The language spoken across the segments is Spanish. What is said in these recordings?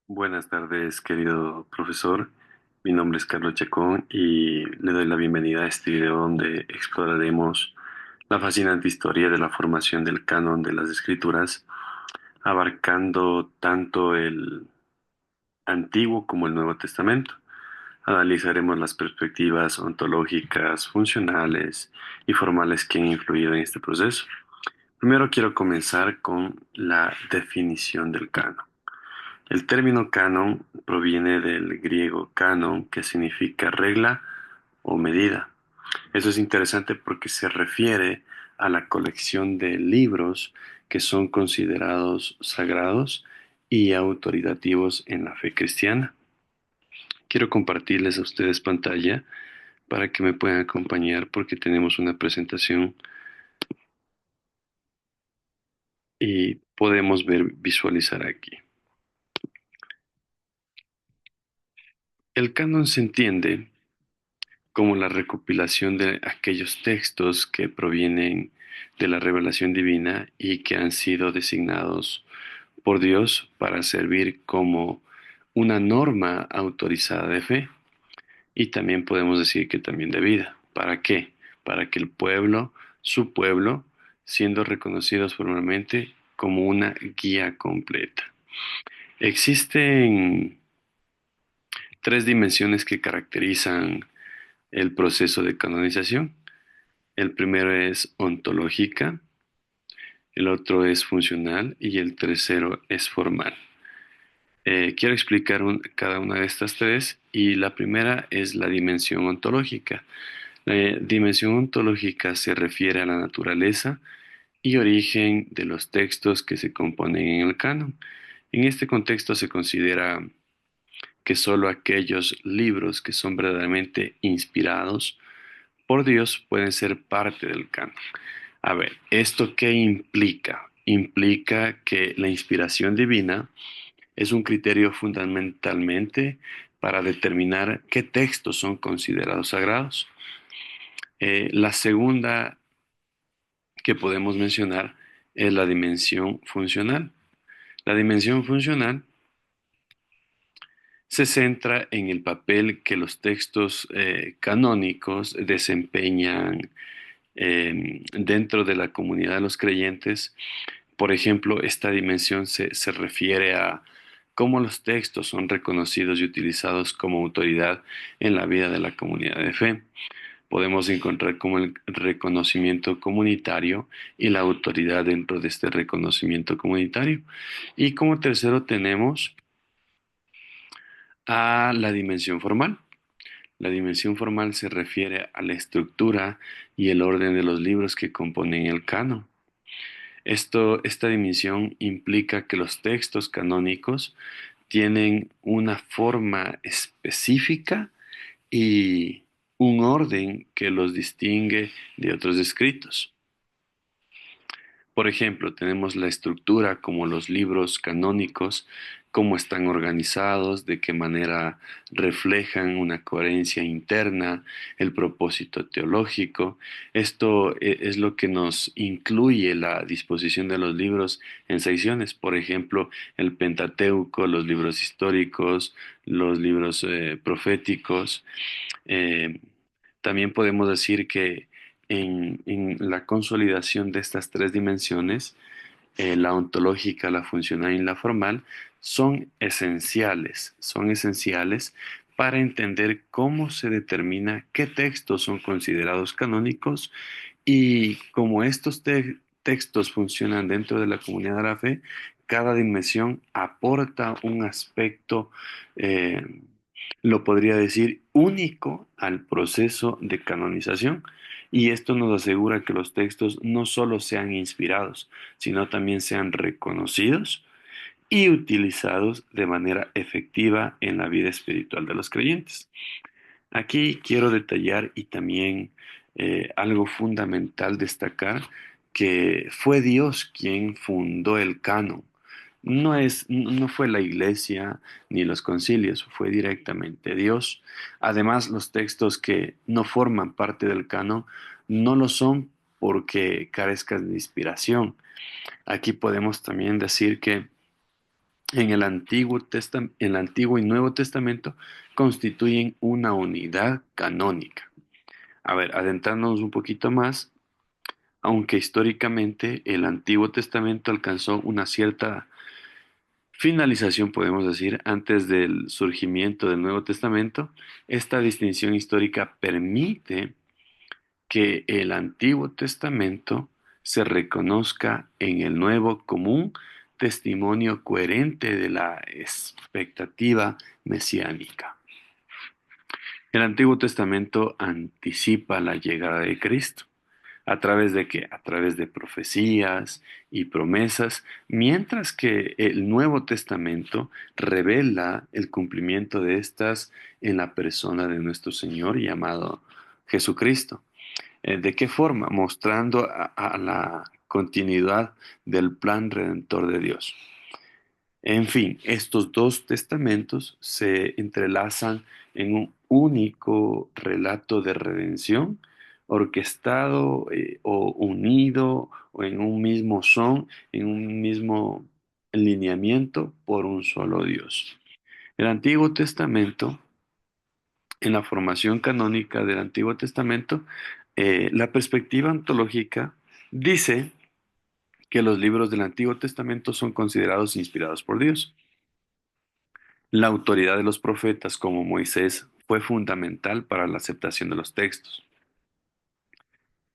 Buenas tardes, querido profesor. Mi nombre es Carlos Chacón y le doy la bienvenida a este video donde exploraremos la fascinante historia de la formación del canon de las escrituras, abarcando tanto el Antiguo como el Nuevo Testamento. Analizaremos las perspectivas ontológicas, funcionales y formales que han influido en este proceso. Primero quiero comenzar con la definición del canon. El término canon proviene del griego canon, que significa regla o medida. Eso es interesante porque se refiere a la colección de libros que son considerados sagrados y autoritativos en la fe cristiana. Quiero compartirles a ustedes pantalla para que me puedan acompañar porque tenemos una presentación y podemos visualizar aquí. El canon se entiende como la recopilación de aquellos textos que provienen de la revelación divina y que han sido designados por Dios para servir como una norma autorizada de fe y también podemos decir que también de vida. ¿Para qué? Para que el pueblo, su pueblo, siendo reconocidos formalmente como una guía completa. Existen tres dimensiones que caracterizan el proceso de canonización. El primero es ontológica, el otro es funcional y el tercero es formal. Quiero explicar cada una de estas tres y la primera es la dimensión ontológica. La dimensión ontológica se refiere a la naturaleza y origen de los textos que se componen en el canon. En este contexto se considera que solo aquellos libros que son verdaderamente inspirados por Dios pueden ser parte del canon. A ver, ¿esto qué implica? Implica que la inspiración divina es un criterio fundamentalmente para determinar qué textos son considerados sagrados. La segunda que podemos mencionar es la dimensión funcional. La dimensión funcional se centra en el papel que los textos canónicos desempeñan dentro de la comunidad de los creyentes. Por ejemplo, esta dimensión se refiere a cómo los textos son reconocidos y utilizados como autoridad en la vida de la comunidad de fe. Podemos encontrar como el reconocimiento comunitario y la autoridad dentro de este reconocimiento comunitario. Y como tercero tenemos a la dimensión formal. La dimensión formal se refiere a la estructura y el orden de los libros que componen el canon. Esta dimensión implica que los textos canónicos tienen una forma específica y un orden que los distingue de otros escritos. Por ejemplo, tenemos la estructura como los libros canónicos, cómo están organizados, de qué manera reflejan una coherencia interna, el propósito teológico. Esto es lo que nos incluye la disposición de los libros en secciones. Por ejemplo, el Pentateuco, los libros históricos, los libros proféticos. Eh, También podemos decir que en la consolidación de estas tres dimensiones, la ontológica, la funcional y la formal, son esenciales para entender cómo se determina qué textos son considerados canónicos y cómo estos textos funcionan dentro de la comunidad de la fe. Cada dimensión aporta un aspecto, lo podría decir, único al proceso de canonización. Y esto nos asegura que los textos no solo sean inspirados, sino también sean reconocidos y utilizados de manera efectiva en la vida espiritual de los creyentes. Aquí quiero detallar y también algo fundamental destacar, que fue Dios quien fundó el canon. No fue la iglesia ni los concilios, fue directamente Dios. Además, los textos que no forman parte del canon no lo son porque carezcan de inspiración. Aquí podemos también decir que en el Antiguo y Nuevo Testamento constituyen una unidad canónica. A ver, adentrándonos un poquito más, aunque históricamente el Antiguo Testamento alcanzó una cierta finalización, podemos decir, antes del surgimiento del Nuevo Testamento, esta distinción histórica permite que el Antiguo Testamento se reconozca en el Nuevo como un testimonio coherente de la expectativa mesiánica. El Antiguo Testamento anticipa la llegada de Cristo. ¿A través de qué? A través de profecías y promesas, mientras que el Nuevo Testamento revela el cumplimiento de estas en la persona de nuestro Señor llamado Jesucristo. ¿De qué forma? Mostrando a la continuidad del plan redentor de Dios. En fin, estos dos testamentos se entrelazan en un único relato de redención, orquestado o unido o en un mismo son, en un mismo lineamiento por un solo Dios. El Antiguo Testamento, en la formación canónica del Antiguo Testamento, la perspectiva ontológica dice que los libros del Antiguo Testamento son considerados inspirados por Dios. La autoridad de los profetas como Moisés fue fundamental para la aceptación de los textos.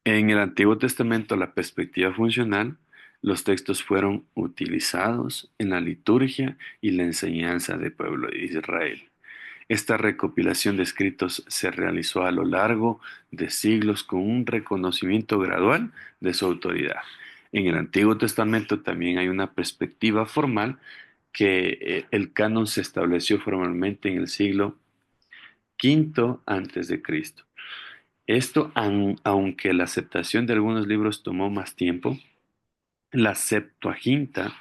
En el Antiguo Testamento, la perspectiva funcional, los textos fueron utilizados en la liturgia y la enseñanza del pueblo de Israel. Esta recopilación de escritos se realizó a lo largo de siglos con un reconocimiento gradual de su autoridad. En el Antiguo Testamento también hay una perspectiva formal que el canon se estableció formalmente en el siglo V antes de Cristo. Esto, aunque la aceptación de algunos libros tomó más tiempo, la Septuaginta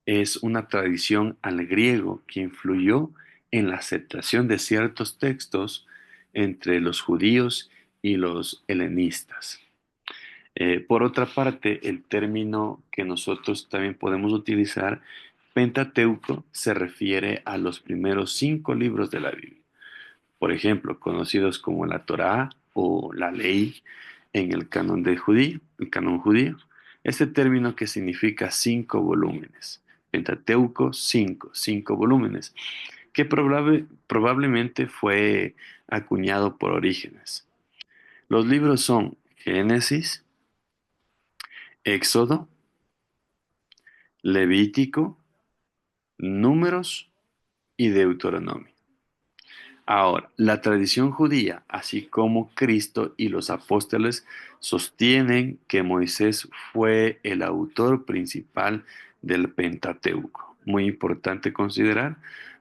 es una tradición al griego que influyó en la aceptación de ciertos textos entre los judíos y los helenistas. Por otra parte, el término que nosotros también podemos utilizar, Pentateuco, se refiere a los primeros 5 libros de la Biblia. Por ejemplo, conocidos como la Torá o la ley en el canon el canon judío. Este término que significa 5 volúmenes. Pentateuco, 5 volúmenes, que probablemente fue acuñado por Orígenes. Los libros son Génesis, Éxodo, Levítico, Números y Deuteronomio. Ahora, la tradición judía, así como Cristo y los apóstoles, sostienen que Moisés fue el autor principal del Pentateuco. Muy importante considerar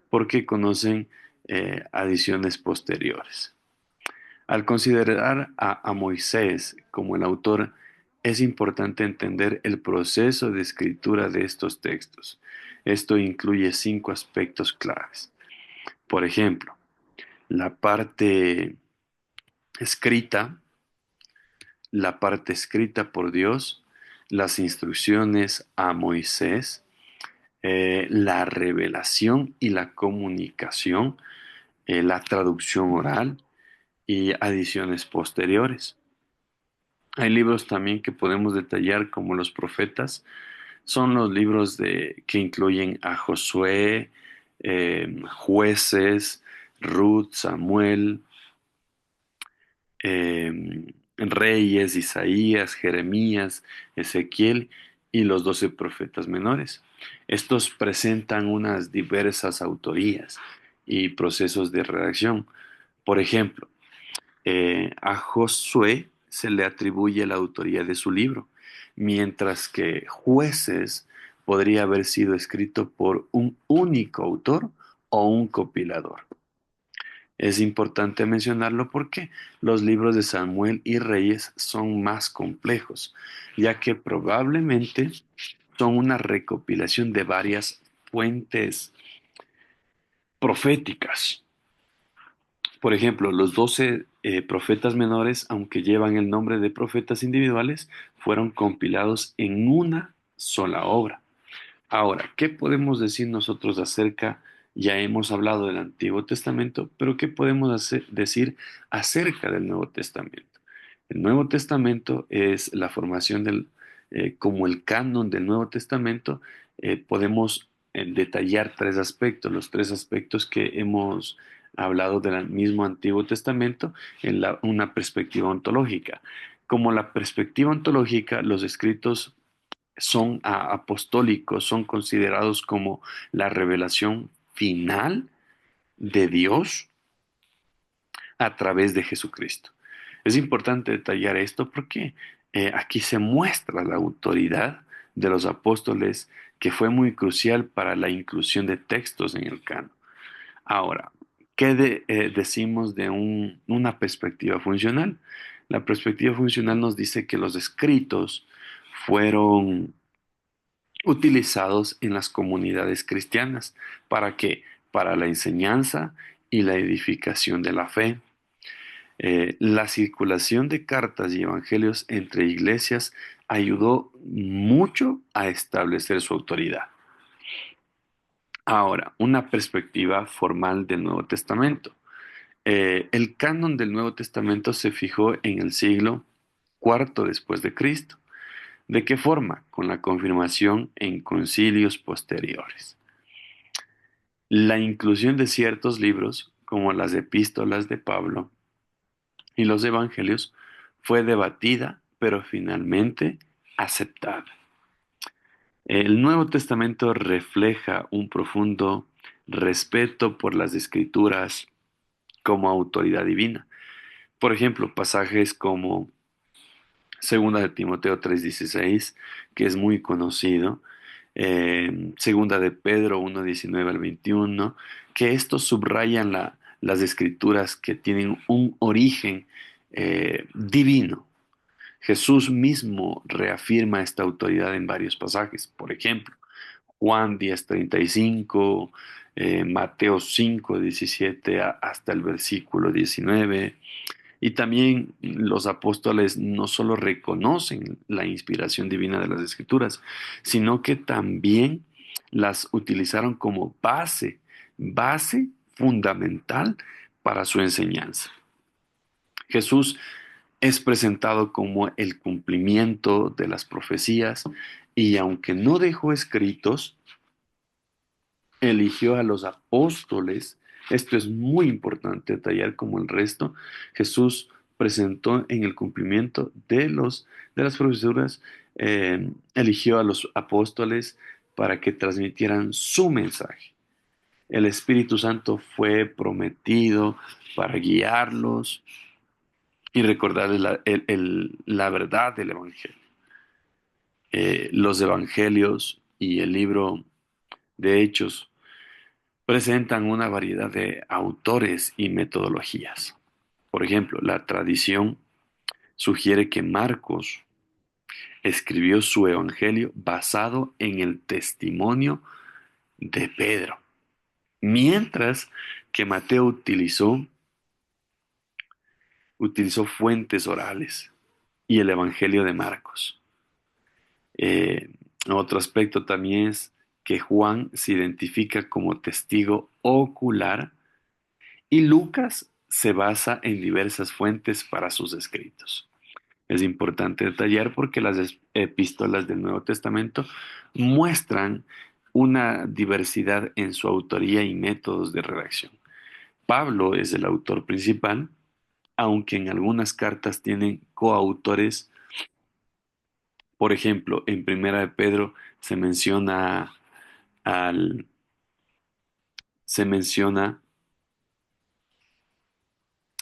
porque conocen adiciones posteriores. Al considerar a Moisés como el autor, es importante entender el proceso de escritura de estos textos. Esto incluye 5 aspectos claves. Por ejemplo, la parte escrita, la parte escrita por Dios, las instrucciones a Moisés, la revelación y la comunicación, la traducción oral y adiciones posteriores. Hay libros también que podemos detallar como los profetas. Son los libros que incluyen a Josué, Jueces, Ruth, Samuel, Reyes, Isaías, Jeremías, Ezequiel y los 12 profetas menores. Estos presentan unas diversas autorías y procesos de redacción. Por ejemplo, a Josué se le atribuye la autoría de su libro, mientras que Jueces podría haber sido escrito por un único autor o un compilador. Es importante mencionarlo porque los libros de Samuel y Reyes son más complejos, ya que probablemente son una recopilación de varias fuentes proféticas. Por ejemplo, los 12 profetas menores, aunque llevan el nombre de profetas individuales, fueron compilados en una sola obra. Ahora, ¿qué podemos decir nosotros acerca? Ya hemos hablado del Antiguo Testamento, pero ¿qué podemos decir acerca del Nuevo Testamento? El Nuevo Testamento es la formación como el canon del Nuevo Testamento. Podemos detallar tres aspectos, los tres aspectos que hemos hablado del mismo Antiguo Testamento en una perspectiva ontológica. Como la perspectiva ontológica, los escritos son apostólicos, son considerados como la revelación final de Dios a través de Jesucristo. Es importante detallar esto porque aquí se muestra la autoridad de los apóstoles que fue muy crucial para la inclusión de textos en el canon. Ahora, ¿qué decimos de una perspectiva funcional? La perspectiva funcional nos dice que los escritos fueron utilizados en las comunidades cristianas. ¿Para qué? Para la enseñanza y la edificación de la fe. La circulación de cartas y evangelios entre iglesias ayudó mucho a establecer su autoridad. Ahora, una perspectiva formal del Nuevo Testamento. El canon del Nuevo Testamento se fijó en el siglo cuarto después de Cristo. ¿De qué forma? Con la confirmación en concilios posteriores. La inclusión de ciertos libros, como las epístolas de Pablo y los evangelios, fue debatida, pero finalmente aceptada. El Nuevo Testamento refleja un profundo respeto por las escrituras como autoridad divina. Por ejemplo, pasajes como Segunda de Timoteo 3:16, que es muy conocido, Segunda de Pedro 1:19 al 21, que estos subrayan las escrituras que tienen un origen divino. Jesús mismo reafirma esta autoridad en varios pasajes. Por ejemplo, Juan 10:35, Mateo 5:17 hasta el versículo 19. Y también los apóstoles no solo reconocen la inspiración divina de las escrituras, sino que también las utilizaron como base fundamental para su enseñanza. Jesús es presentado como el cumplimiento de las profecías y aunque no dejó escritos, eligió a los apóstoles. Esto es muy importante detallar como el resto. Jesús presentó en el cumplimiento de las profecías, eligió a los apóstoles para que transmitieran su mensaje. El Espíritu Santo fue prometido para guiarlos y recordarles la verdad del Evangelio. Los Evangelios y el libro de Hechos presentan una variedad de autores y metodologías. Por ejemplo, la tradición sugiere que Marcos escribió su evangelio basado en el testimonio de Pedro, mientras que Mateo utilizó fuentes orales y el evangelio de Marcos. Eh, Otro aspecto también es que Juan se identifica como testigo ocular y Lucas se basa en diversas fuentes para sus escritos. Es importante detallar porque las epístolas del Nuevo Testamento muestran una diversidad en su autoría y métodos de redacción. Pablo es el autor principal, aunque en algunas cartas tienen coautores. Por ejemplo, en Primera de Pedro al, se menciona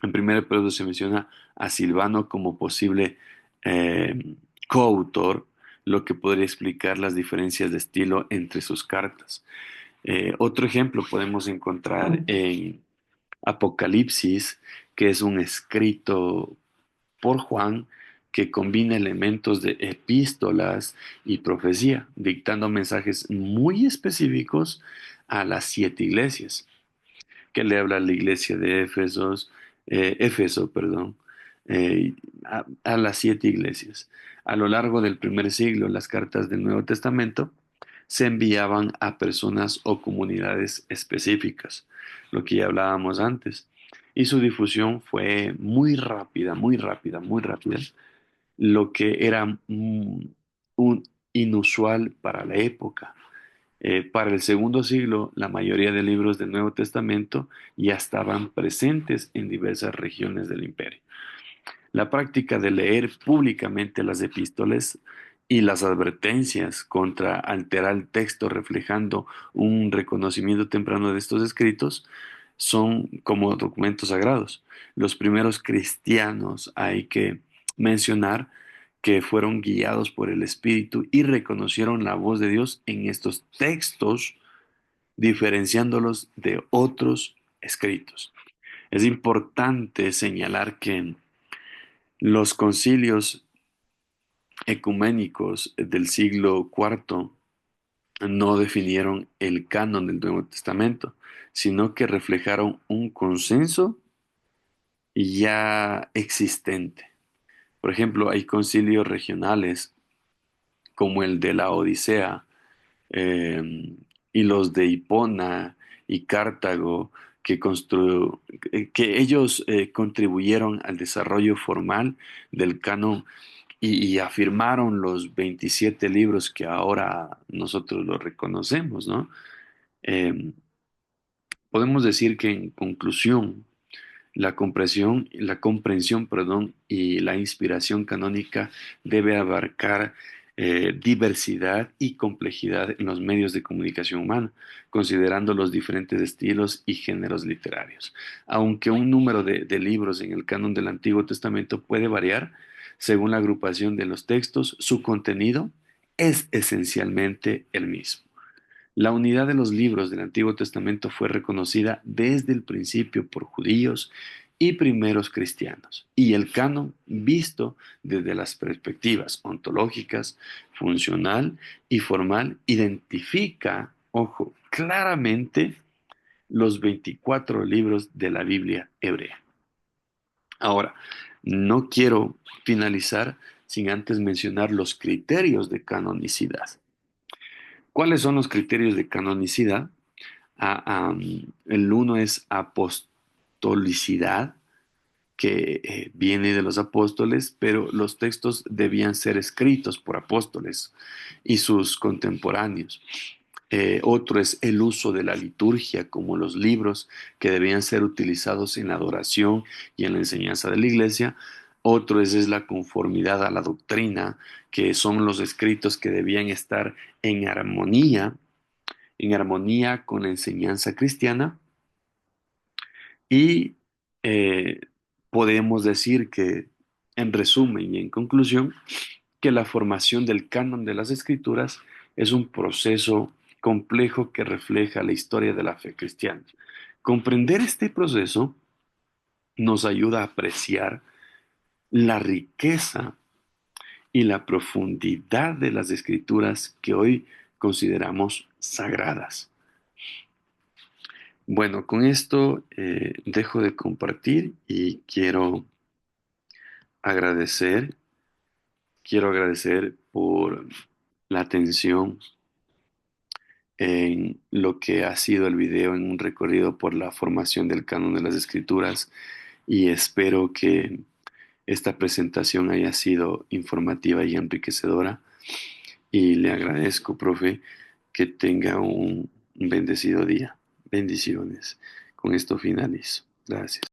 En Primera de Pedro se menciona a Silvano como posible coautor, lo que podría explicar las diferencias de estilo entre sus cartas. Otro ejemplo podemos encontrar en Apocalipsis, que es un escrito por Juan que combina elementos de epístolas y profecía, dictando mensajes muy específicos a las 7 iglesias que le habla a la iglesia de Éfeso, perdón, a las 7 iglesias. A lo largo del primer siglo, las cartas del Nuevo Testamento se enviaban a personas o comunidades específicas, lo que ya hablábamos antes. Y su difusión fue muy rápida, muy rápida, muy rápida, lo que era un inusual para la época. Para el segundo siglo, la mayoría de libros del Nuevo Testamento ya estaban presentes en diversas regiones del imperio. La práctica de leer públicamente las epístolas y las advertencias contra alterar el texto reflejando un reconocimiento temprano de estos escritos son como documentos sagrados. Los primeros cristianos, hay que mencionar, que fueron guiados por el Espíritu y reconocieron la voz de Dios en estos textos, diferenciándolos de otros escritos. Es importante señalar que los concilios ecuménicos del siglo IV no definieron el canon del Nuevo Testamento, sino que reflejaron un consenso ya existente. Por ejemplo, hay concilios regionales como el de la Odisea, eh, y los de Hipona y Cartago, que ellos contribuyeron al desarrollo formal del canon y afirmaron los 27 libros que ahora nosotros los reconocemos, ¿no? Eh, Podemos decir que en conclusión, la comprensión, perdón, y la inspiración canónica debe abarcar diversidad y complejidad en los medios de comunicación humana, considerando los diferentes estilos y géneros literarios. Aunque un número de libros en el canon del Antiguo Testamento puede variar según la agrupación de los textos, su contenido es esencialmente el mismo. La unidad de los libros del Antiguo Testamento fue reconocida desde el principio por judíos y primeros cristianos, y el canon, visto desde las perspectivas ontológicas, funcional y formal, identifica, ojo, claramente los 24 libros de la Biblia hebrea. Ahora, no quiero finalizar sin antes mencionar los criterios de canonicidad. ¿Cuáles son los criterios de canonicidad? El uno es apostolicidad, que viene de los apóstoles, pero los textos debían ser escritos por apóstoles y sus contemporáneos. Otro es el uso de la liturgia, como los libros que debían ser utilizados en la adoración y en la enseñanza de la iglesia. Otro es la conformidad a la doctrina, que son los escritos que debían estar en armonía con la enseñanza cristiana. Y eh, podemos decir que, en resumen y en conclusión, que la formación del canon de las escrituras es un proceso complejo que refleja la historia de la fe cristiana. Comprender este proceso nos ayuda a apreciar la riqueza y la profundidad de las escrituras que hoy consideramos sagradas. Bueno, con esto dejo de compartir y agradecer, quiero agradecer por la atención en lo que ha sido el video en un recorrido por la formación del canon de las escrituras, y espero que esta presentación haya sido informativa y enriquecedora, y le agradezco, profe, que tenga un bendecido día. Bendiciones. Con esto finalizo. Gracias.